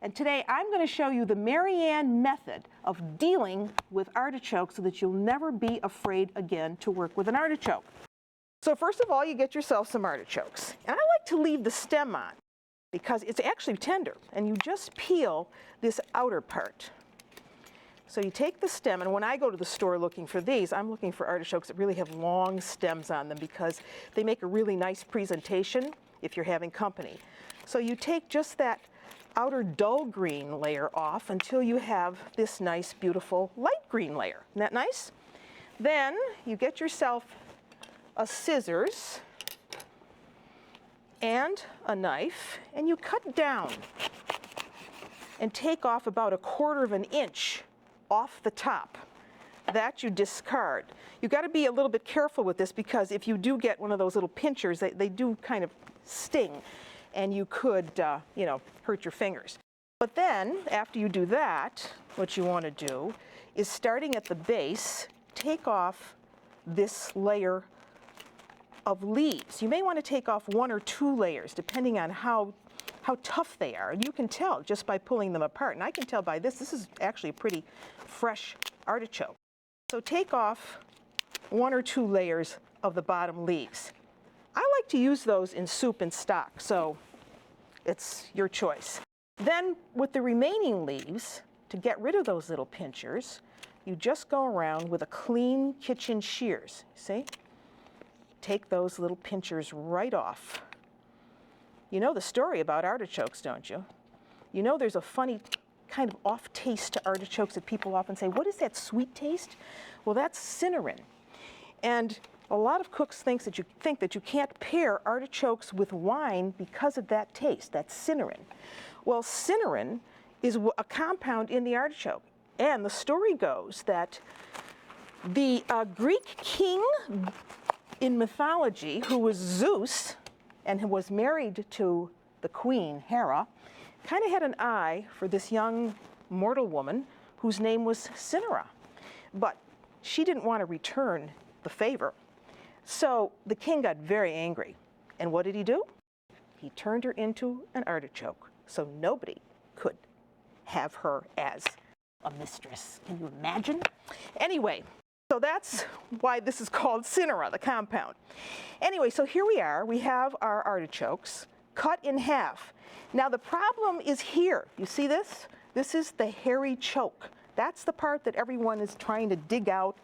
and today I'm going to show you the Marianne method of dealing with artichokes so that you'll never be afraid again to work with an artichoke. So first of all, you get yourself some artichokes, and I like to leave the stem on because it's actually tender, and you just peel this outer part. So you take the stem, and when I go to the store looking for these, I'm looking for artichokes that really have long stems on them because they make a really nice presentation if you're having company. So you take just that outer dull green layer off until you have this nice, beautiful light green layer. Isn't that nice? Then you get yourself a scissors and a knife, and you cut down and take off about 1/4 inch off the top. That you discard. You've got to be a little bit careful with this because if you do get one of those little pinchers, they do kind of sting, and you could, hurt your fingers. But then, after you do that, what you want to do is, starting at the base, take off this layer of leaves. You may want to take off 1 or 2 layers, depending on how tough they are. And you can tell just by pulling them apart. And I can tell by this is actually a pretty fresh artichoke. So take off 1 or 2 layers of the bottom leaves. I like to use those in soup and stock, so it's your choice. Then with the remaining leaves, to get rid of those little pinchers, you just go around with a clean kitchen shears, see? Take those little pinchers right off. You know the story about artichokes, don't you? You know there's a funny kind of off taste to artichokes that people often say, what is that sweet taste? Well, that's cinnarin. And a lot of cooks think that you can't pair artichokes with wine because of that taste, that cinnarin. Well, cinnarin is a compound in the artichoke. And the story goes that the Greek king in mythology, who was Zeus and who was married to the queen, Hera, kind of had an eye for this young mortal woman whose name was Cinnera. But she didn't want to return the favor. So the king got very angry. And what did he do? He turned her into an artichoke, so nobody could have her as a mistress. Can you imagine? Anyway, so that's why this is called Cinnera, the compound. Anyway, so here we are. We have our artichokes cut in half. Now the problem is here. You see this? This is the hairy choke. That's the part that everyone is trying to dig out,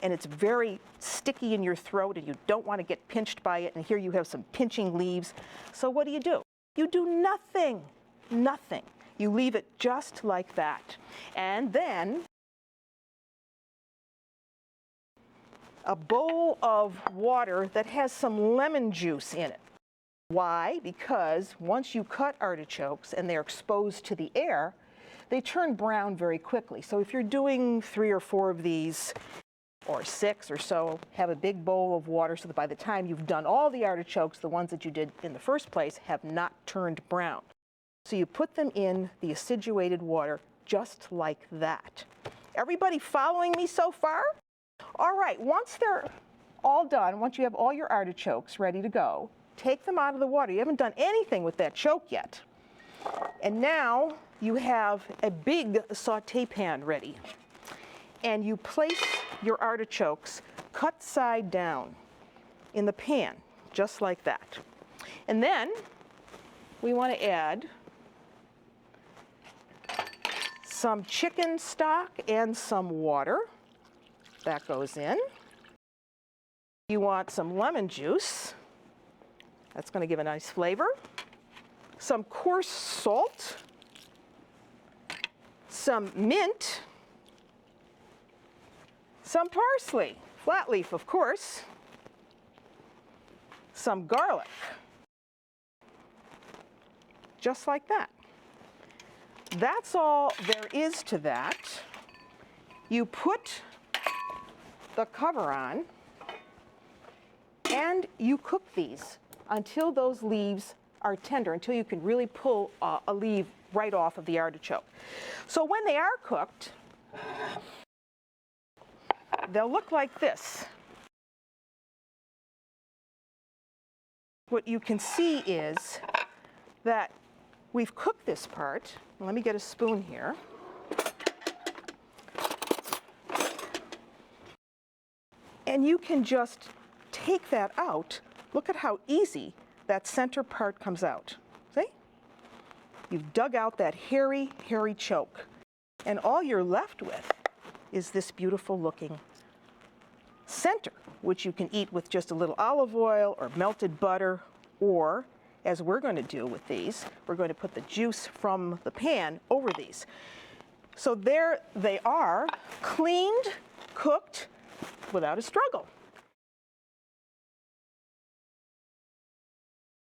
and it's very sticky in your throat, and you don't want to get pinched by it, and here you have some pinching leaves. So what do? You do nothing, nothing. You leave it just like that. And then a bowl of water that has some lemon juice in it. Why? Because once you cut artichokes and they're exposed to the air, they turn brown very quickly. So if you're doing 3 or 4 of these, or 6 or so, have a big bowl of water so that by the time you've done all the artichokes, the ones that you did in the first place have not turned brown. So you put them in the acidulated water just like that. Everybody following me so far? All right, once they're all done, once you have all your artichokes ready to go, take them out of the water. You haven't done anything with that choke yet. And now you have a big saute pan ready. And you place your artichokes cut side down in the pan, just like that. And then we want to add some chicken stock and some water. That goes in. You want some lemon juice. That's going to give a nice flavor. Some coarse salt. Some mint. Some parsley, flat leaf, of course. Some garlic. Just like that. That's all there is to that. You put the cover on, and you cook these until those leaves are tender, until you can really pull a leaf right off of the artichoke. So when they are cooked, they'll look like this. What you can see is that we've cooked this part, let me get a spoon here. And you can just take that out. Look at how easy that center part comes out. See? You've dug out that hairy, hairy choke. And all you're left with is this beautiful looking center, which you can eat with just a little olive oil or melted butter, or, as we're going to do with these, we're going to put the juice from the pan over these. So there they are, cleaned, cooked, without a struggle.